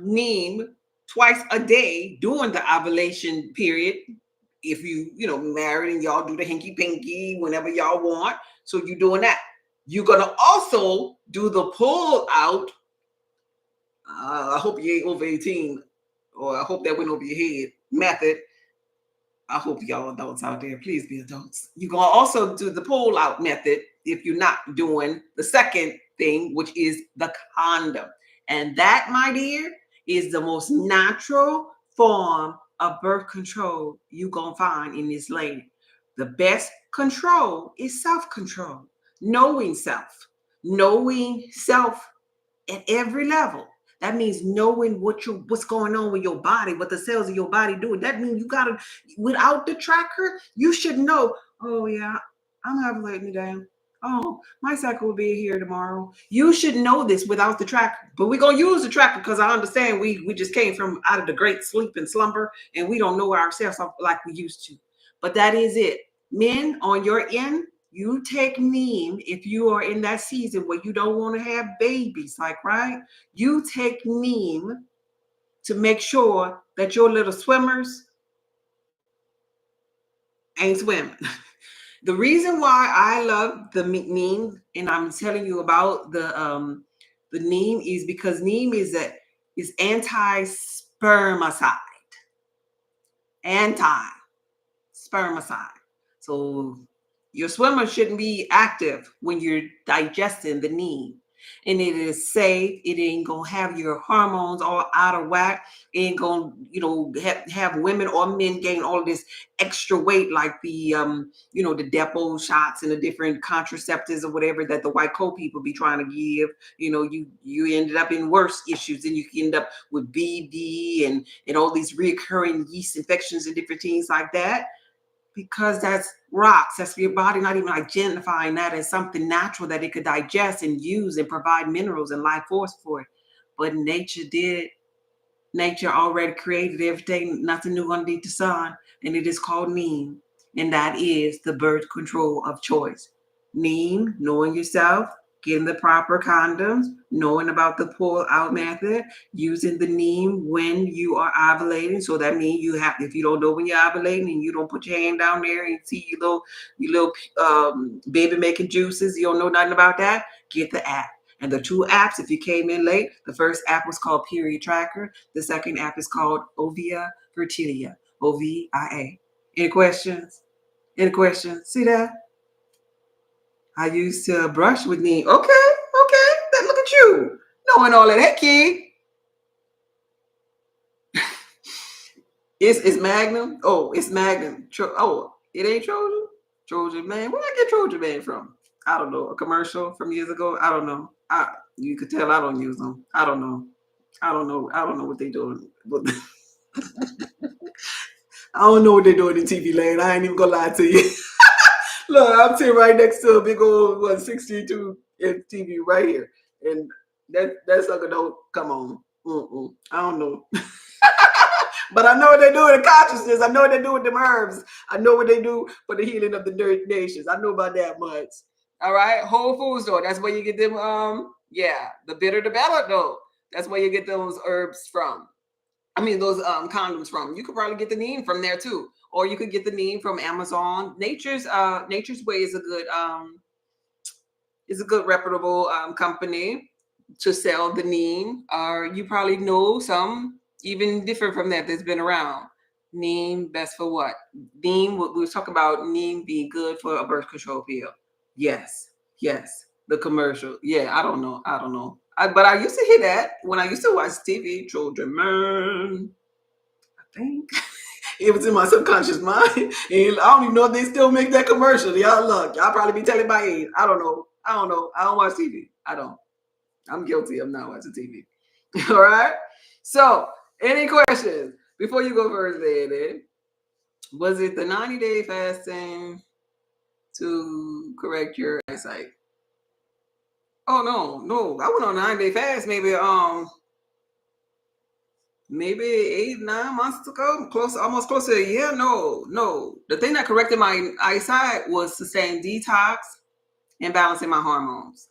neem twice a day during the ovulation period. If married and y'all do the hinky pinky whenever y'all want, so you're doing that. You're gonna also do the pull out. I hope you ain't over 18, or I hope that went over your head. Method. I hope y'all adults out there, please be adults. You're going to also do the pull out method if you're not doing the second thing, which is the condom. And that, my dear, is the most natural form of birth control you're going to find in this land. The best control is self-control, knowing self at every level. That means knowing what's going on with your body, what the cells of your body doing. That means you gotta, without the tracker, you should know. Oh yeah, I'm ovulating today. Oh, my cycle will be here tomorrow. You should know this without the tracker. But we're gonna use the tracker because I understand we just came from out of the great sleep and slumber, and we don't know ourselves like we used to. But that is it. Men on your end, you take neem if you are in that season where you don't want to have babies, like, right? You take neem to make sure that your little swimmers ain't swimming. The reason why I love the neem, and I'm telling you about the neem, is because neem is anti-spermicide. Anti-spermicide. So your swimmer shouldn't be active when you're digesting the neem. And it is safe. It ain't gonna have your hormones all out of whack. It ain't gonna, have women or men gain all of this extra weight, like the depot shots and the different contraceptives or whatever that the white coat people be trying to give. You ended up in worse issues, and you end up with BD and all these recurring yeast infections and different things like that, because that's rocks. That's your body not even identifying that as something natural that it could digest and use and provide minerals and life force for it. But nature did. Nature already created everything, nothing new underneath the sun, and it is called neem. And that is the birth control of choice. Neem, knowing yourself, getting the proper condoms, knowing about the pull out method, using the neem when you are ovulating. So that means if you don't know when you're ovulating and you don't put your hand down there and see your little baby making juices, you don't know nothing about that, get the app. And the two apps, if you came in late, the first app was called Period Tracker. The second app is called Ovia Fertilia, OVIA. Any questions? Any questions? See that? I used to brush with me. Okay. Then look at you knowing all that. Hey, kid. It's Magnum. Oh, it's Magnum. It ain't Trojan. Trojan Man. Where I get Trojan Man from? I don't know. A commercial from years ago. I don't know. You could tell I don't use them. I don't know. I don't know what they doing. But I don't know what they're doing in TV land. I ain't even gonna lie to you. Look, I'm sitting right next to a big old 62 inch TV right here, and that sucker don't come on. I don't know. But I know what they do in the consciousness. I know what they do with them herbs. I know what they do for the healing of the nations. I know about that much. All right, Whole Foods store. That's where you get them. The bitter, the better though. That's where you get those herbs from. I mean, those condoms from. You could probably get the neem from there too, or you could get the neem from Amazon. Nature's Way is a good reputable company to sell the neem. You probably know some even different from that that's been around. Neem, best for what? Neem, we were talking about neem being good for a birth control pill. Yes. The commercial. Yeah, I don't know. But I used to hear that when I used to watch TV. Children, man. I think. It was in my subconscious mind. And I don't even know if they still make that commercial. Y'all look, y'all probably be telling my age. I don't know. I don't know. I don't watch TV. I don't. I'm guilty of not watching TV. All right. So, any questions before you go first, lady? Was it the 90-day fasting to correct your eyesight? Oh no. I went on a 9-day fast maybe 8, 9 months ago, almost close to a year. No. The thing that corrected my eyesight was sustained detox and balancing my hormones.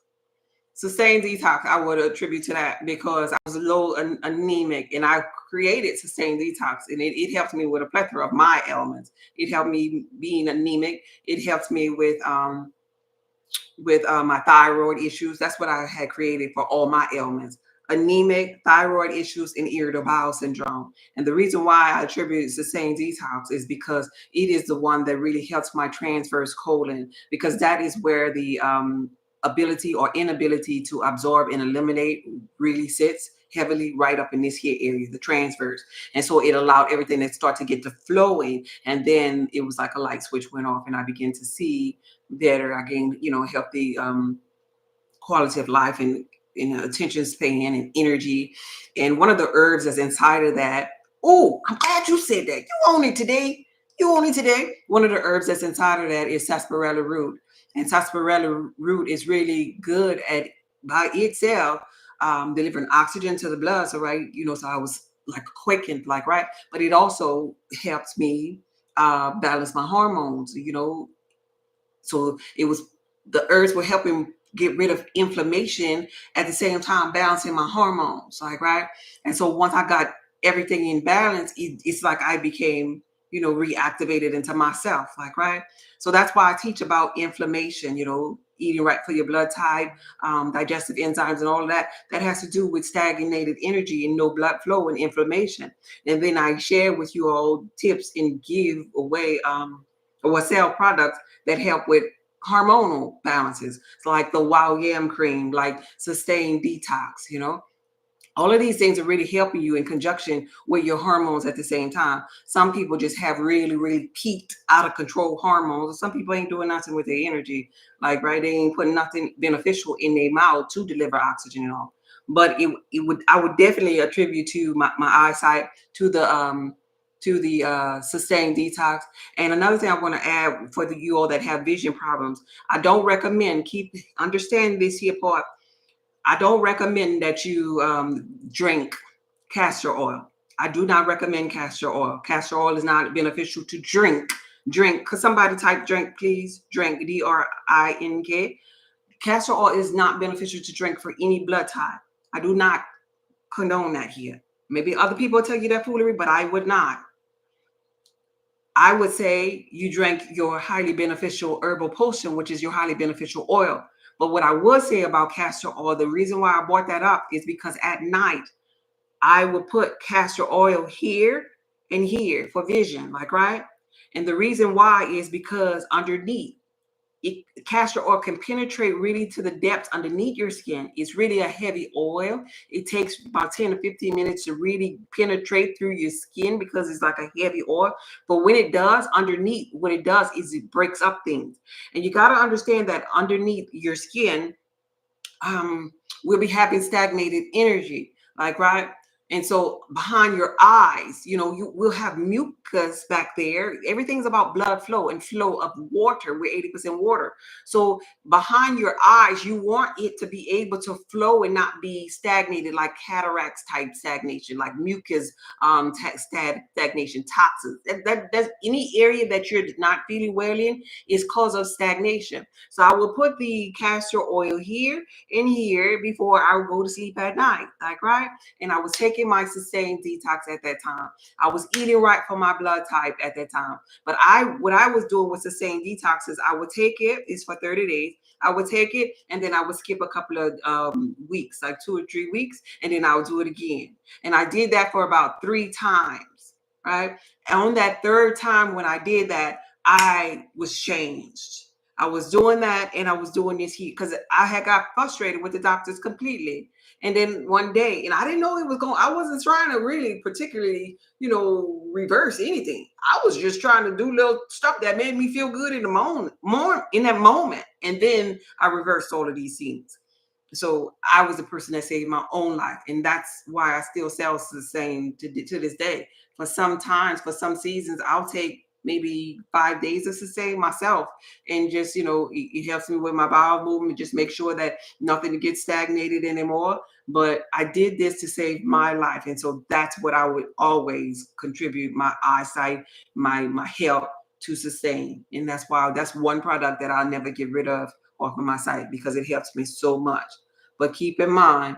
Sustained detox, I would attribute to that because I was a little anemic, and I created sustained detox, and it helped me with a plethora of my ailments. It helped me being anemic. It helped me with my thyroid issues. That's what I had created for all my ailments: anemic, thyroid issues, and irritable bowel syndrome. And the reason why I attribute sustained detox is because it is the one that really helps my transverse colon, because that is where the ability or inability to absorb and eliminate really sits heavily right up in this here area, the transverse. And so it allowed everything to start to get to flowing. And then it was like a light switch went off, and I began to see better. I gained, healthy quality of life, and attention span and energy. And one of the herbs that's inside of that, oh, I'm glad you said that. You own it today. You own it today. One of the herbs that's inside of that is sarsaparilla root. And sarsaparilla root is really good at by itself delivering oxygen to the blood. So right, so I was like quaking, like right, but it also helps me balance my hormones. So it was the herbs were helping get rid of inflammation at the same time balancing my hormones, like right. And so once I got everything in balance, it's like I became reactivated into myself, like right. So that's why I teach about inflammation, eating right for your blood type, digestive enzymes, and all of that. That has to do with stagnated energy and no blood flow and inflammation. And then I share with you all tips and give away or sell products that help with hormonal balances. So like the wild yam cream, like sustained detox, all of these things are really helping you in conjunction with your hormones at the same time. Some people just have really, really peaked out of control hormones. Some people ain't doing nothing with their energy. Like, right, they ain't putting nothing beneficial in their mouth to deliver oxygen and all. But I would definitely attribute to my eyesight to the sustained detox. And another thing I want to add for you all that have vision problems, I don't recommend, understand this here part. I don't recommend that you drink castor oil. I do not recommend castor oil. Castor oil is not beneficial to drink. Drink. Could somebody type drink, please? Drink, DRINK. Castor oil is not beneficial to drink for any blood type. I do not condone that here. Maybe other people tell you that foolery, but I would not. I would say you drink your highly beneficial herbal potion, which is your highly beneficial oil. But what I would say about castor oil, the reason why I brought that up is because at night, I would put castor oil here and here for vision, like, right? And the reason why is because underneath, castor oil can penetrate really to the depths underneath your skin. It's really a heavy oil. It takes about 10 to 15 minutes to really penetrate through your skin because it's like a heavy oil. But when it does, underneath, what it does is it breaks up things. And you got to understand that underneath your skin, we'll be having stagnated energy, like right. And so behind your eyes, you will have mucus back there. Everything's about blood flow and flow of water. We're 80% water. So behind your eyes, you want it to be able to flow and not be stagnated, like cataracts type stagnation, like mucus stagnation, toxins. That's any area that you're not feeling well in is cause of stagnation. So I will put the castor oil here in here before I would go to sleep at night, like right. And I was taking my sustained detox at that time. I was eating right for my blood type at that time. But what I was doing with sustained detox is I would take it's for 30 days. I would take it and then I would skip a couple of weeks, like 2 or 3 weeks, and then I would do it again. And I did that for about 3 times, right? And on that third time when I did that, I was changed. I was doing that, and I was doing this heat because I had got frustrated with the doctors completely. And then one day, and I didn't know it was going. I wasn't trying to really particularly, reverse anything. I was just trying to do little stuff that made me feel good in the moment, more in that moment. And then I reversed all of these things. So I was the person that saved my own life, and that's why I still sell the same to this day. For some seasons, I'll take maybe 5 days to sustain myself, and just it helps me with my bowel movement. Just make sure that nothing gets stagnated anymore. But I did this to save my life, and so that's what I would always contribute my eyesight, my health to sustain, and that's one product that I'll never get rid of off of my site because it helps me so much. But keep in mind,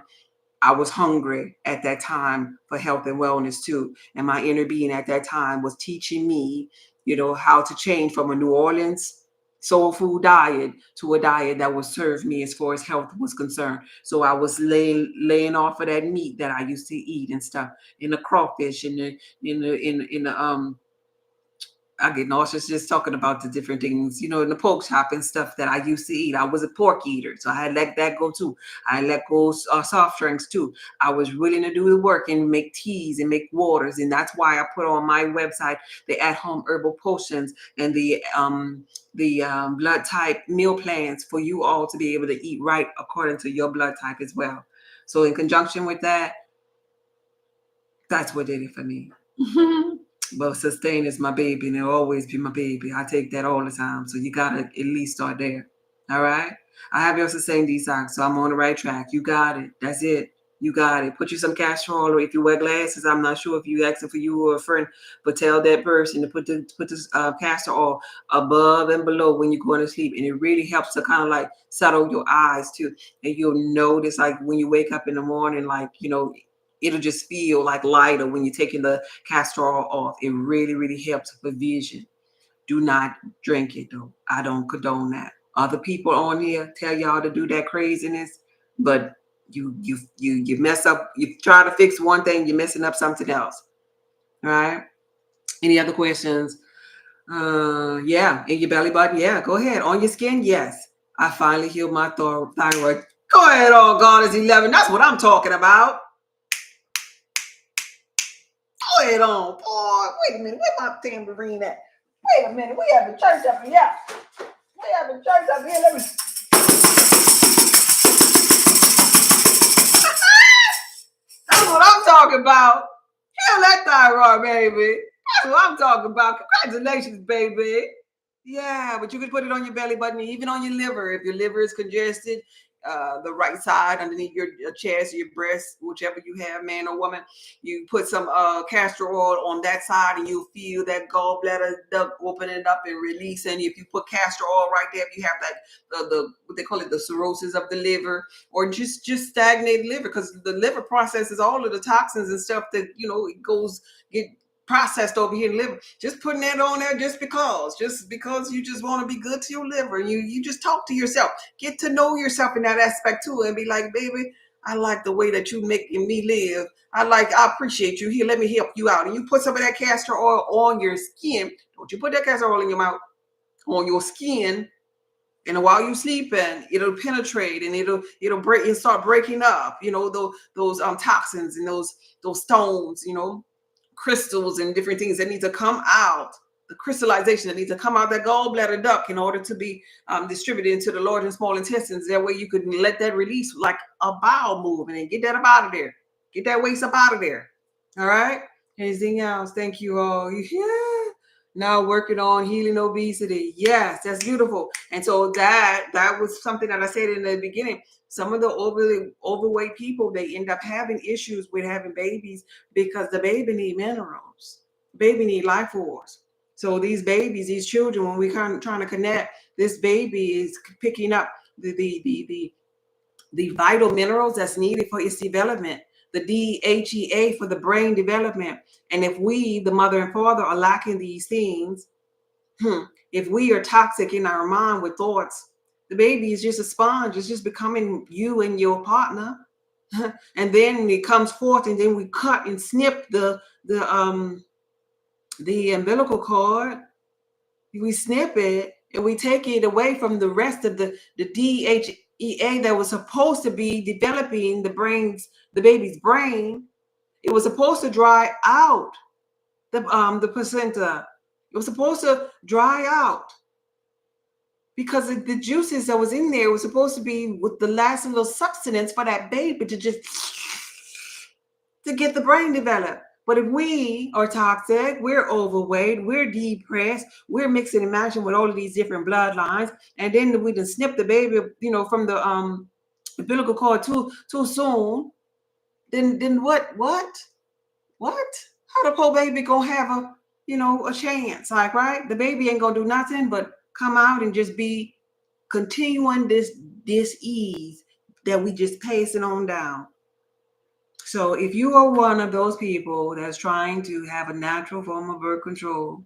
I was hungry at that time for health and wellness too. And my inner being at that time was teaching me, how to change from a New Orleans soul food diet to a diet that would serve me as far as health was concerned. So I was laying off of that meat that I used to eat and stuff, in the crawfish, in the I get nauseous just talking about the different things, in the pork chop and stuff that I used to eat. I was a pork eater, so I had let that go too. I let go soft drinks too. I was willing to do the work and make teas and make waters, and that's why I put on my website the at-home herbal potions and the blood type meal plans for you all to be able to eat right according to your blood type as well. So in conjunction with that, that's what did it for me. But sustain is my baby, and it'll always be my baby. I take that all the time. So you gotta at least start there. All right. I have your sustain detox, so I'm on the right track. You got it. That's it. You got it. Put you some castor oil, or if you wear glasses, I'm not sure if you asking for you or a friend, but tell that person to put the castor oil above and below when you're going to sleep, and it really helps to kind of like settle your eyes too. And you'll notice like when you wake up in the morning, like it'll just feel like lighter when you're taking the castor oil off. It really, really helps with vision. Do not drink it though. I don't condone that. Other people on here tell y'all to do that craziness, but you mess up. You try to fix one thing, you're messing up something else. All right. Any other questions? Yeah, in your belly button. Yeah, go ahead. On your skin. Yes, I finally healed my thyroid. Go ahead, on God is 11. That's what I'm talking about. Go ahead on, boy. Wait a minute. Where my tambourine at? Wait a minute. We have a church up here. We have a church up here. Let me. That's what I'm talking about. Heal that thyroid, baby. That's what I'm talking about. Congratulations, baby. Yeah, but you could put it on your belly button, even on your liver. If your liver is congested, the right side underneath your chest, your breast, whichever you have, man or woman, you put some castor oil on that side, and you'll feel that gallbladder duct opening up and releasing. If you put castor oil right there, if you have like the what they call it, the cirrhosis of the liver, or just stagnated liver, because the liver processes all of the toxins and stuff that it goes get processed over here in the liver. Just putting that on there just because you just want to be good to your liver. You just talk to yourself, get to know yourself in that aspect too, and be like, baby, I like the way that you making me live. I appreciate you. Here, let me help you out. And you put some of that castor oil on your skin. Don't you put that castor oil in your mouth, on your skin. And while you sleeping, it'll penetrate, and it'll break and start breaking up, those toxins and those stones, crystals and different things that need to come out, the crystallization that needs to come out that gallbladder duct in order to be distributed into the large and small intestines. That way you could let that release like a bowel movement and get that up out of there. Get that waste up out of there. All right. Anything else? Thank you all. Yeah. Now working on healing obesity. Yes, that's beautiful. And so that was something that I said in the beginning. Some of the overweight people, they end up having issues with having babies because the baby need minerals. Baby need life force. So these babies, these children, when we kind of trying to connect, this baby is picking up the vital minerals that's needed for its development, the DHEA for the brain development. And if we, the mother and father, are lacking these things, if we are toxic in our mind with thoughts, the baby is just a sponge. It's just becoming you and your partner. And then it comes forth, and then we cut and snip the umbilical cord. We snip it, and we take it away from the rest of the DHEA that was supposed to be developing the baby's brain. It was supposed to dry out the placenta. It was supposed to dry out because the juices that was in there was supposed to be with the last little substance for that baby to just to get the brain developed. But if we are toxic, we're overweight, we're depressed, we're mixing and matching with all of these different bloodlines, and then we just snip the baby, from the umbilical cord too soon. Then what? How the poor baby gonna have a chance? Like, right? The baby ain't gonna do nothing but come out and just be continuing this ease that we just passing on down. So if you are one of those people that's trying to have a natural form of birth control,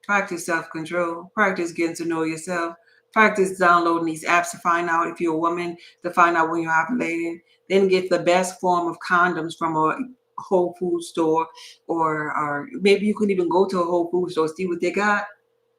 practice self-control, practice getting to know yourself, practice downloading these apps to find out if you're a woman, to find out when you're ovulating, then get the best form of condoms from a Whole Food store, or maybe you can even go to a Whole Food store, see what they got,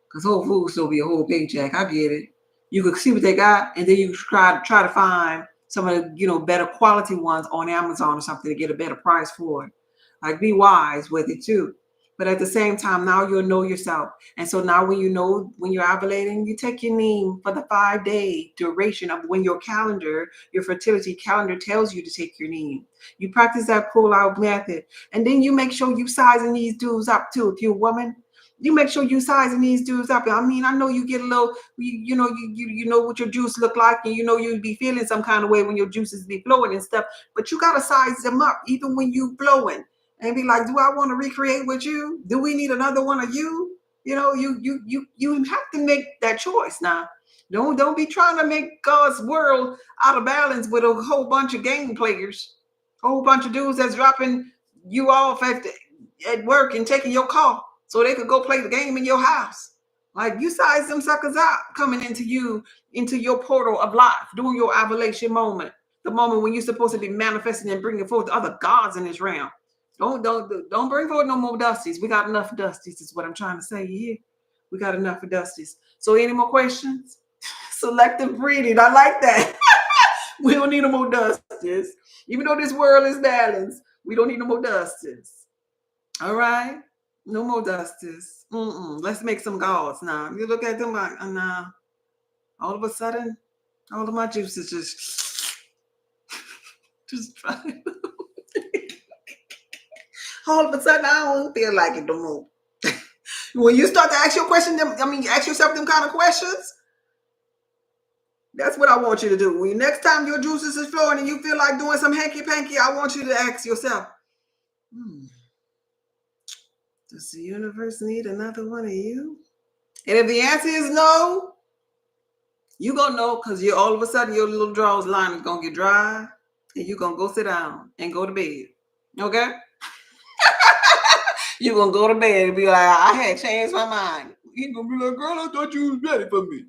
because Whole Foods still be a whole paycheck. I get it. You could see what they got, and then you try to find some of the better quality ones on Amazon or something to get a better price for it. Like, be wise with it too. But at the same time, now you'll know yourself. And so now when you know when you're ovulating, you take your neem for the 5-day duration of when your fertility calendar tells you to take your neem. You practice that pull-out method. And then you make sure you sizing these dudes up too. If you're a woman, you make sure you sizing these dudes up. I mean, I know you get a little, you know what your juice look like, and you'd be feeling some kind of way when your juices be flowing and stuff. But you gotta size them up, even when you flowing, and be like, do I want to recreate with you? Do we need another one of you? You have to make that choice now. Don't be trying to make God's world out of balance with a whole bunch of game players, a whole bunch of dudes that's dropping you off at work and taking your call so they could go play the game in your house. Like, you size them suckers out coming into your portal of life, during your ovulation moment, the moment when you're supposed to be manifesting and bringing forth other gods in this realm. Don't bring forward no more dusties. We got enough dusties, is what I'm trying to say here. We got enough of dusties. So any more questions? Selective breeding. I like that. We don't need no more dusties. Even though this world is balanced, we don't need no more dusties. All right? No more dusties. Let's make some gods now. You look at them like, nah. All of a sudden, all of my juices just try. All of a sudden, I don't feel like it no more. When you start to ask ask yourself them kind of questions, that's what I want you to do. When next time your juices is flowing and you feel like doing some hanky-panky, I want you to ask yourself, does the universe need another one of you? And if the answer is no, you're going to know, because all of a sudden your little drawers line is going to get dry, and you're going to go sit down and go to bed. Okay? You're going to go to bed and be like, I had changed my mind. You're going to be like, girl, I thought you was ready for me.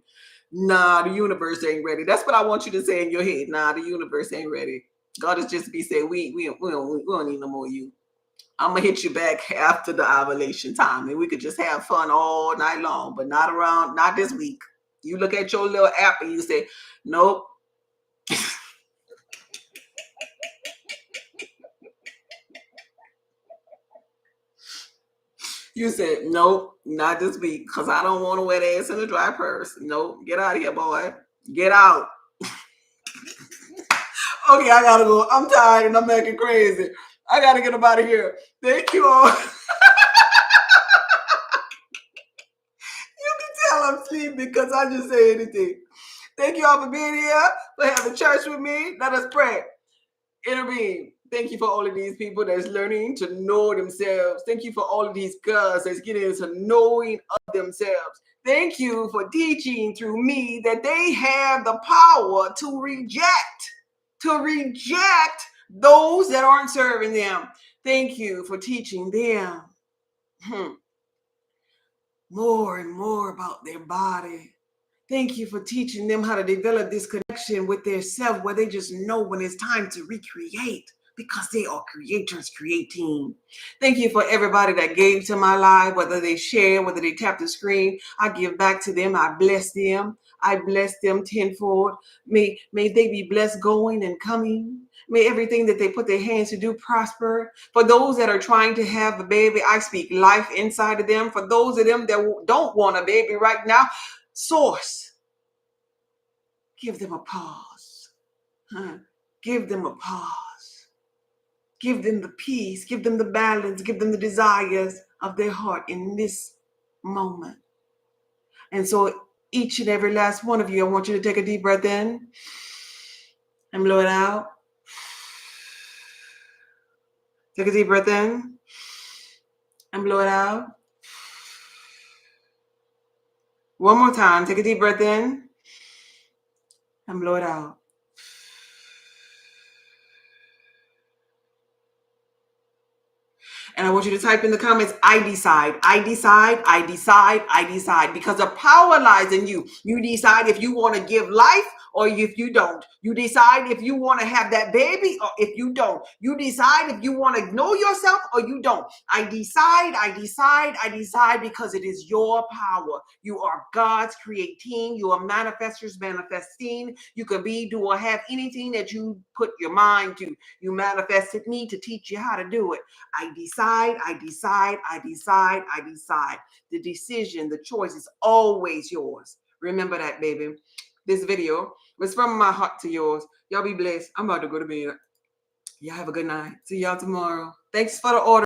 Nah, the universe ain't ready. That's what I want you to say in your head. Nah, the universe ain't ready. God is just be saying, we don't need no more of you. I'm going to hit you back after the ovulation time, and we could just have fun all night long, but not this week. You look at your little app and you say, nope. You said, nope, not this week, because I don't want to wet ass in a dry purse. Nope, get out of here, boy. Get out. Okay, I got to go. I'm tired and I'm acting crazy. I got to get up out of here. Thank you all. You can tell I'm sleeping because I just say anything. Thank you all for being here, for having church with me. Let us pray. Intervene. Thank you for all of these people that's learning to know themselves. Thank you for all of these girls that's getting into knowing of themselves. Thank you for teaching through me that they have the power to reject those that aren't serving them. Thank you for teaching them more and more about their body. Thank you for teaching them how to develop this connection with their self, where they just know when it's time to recreate because they are creators creating. Thank you for everybody that gave to my life, whether they share, whether they tap the screen. I give back to them. I bless them. I bless them tenfold. May they be blessed going and coming. May everything that they put their hands to do prosper. For those that are trying to have a baby, I speak life inside of them. For those of them that don't want a baby right now, Source, give them a pause. Give them a pause. Give them the peace. Give them the balance. Give them the desires of their heart in this moment. And so each and every last one of you, I want you to take a deep breath in and blow it out. Take a deep breath in and blow it out. One more time. Take a deep breath in and blow it out. And I want you to type in the comments, I decide, I decide, I decide, I decide, because the power lies in you. You decide if you want to give life or if you don't. You decide if you want to have that baby or if you don't. You decide if you want to know yourself or you don't. I decide, I decide, I decide, because it is your power. You are God's creating. You are manifestors manifesting. You can be, do, or have anything that you put your mind to. You manifested me to teach you how to do it. I decide, I decide, I decide, I decide. The decision, the choice is always yours. Remember that, baby. This video was from my heart to yours. Y'all be blessed. I'm about to go to bed. Y'all have a good night. See y'all tomorrow. Thanks for the order.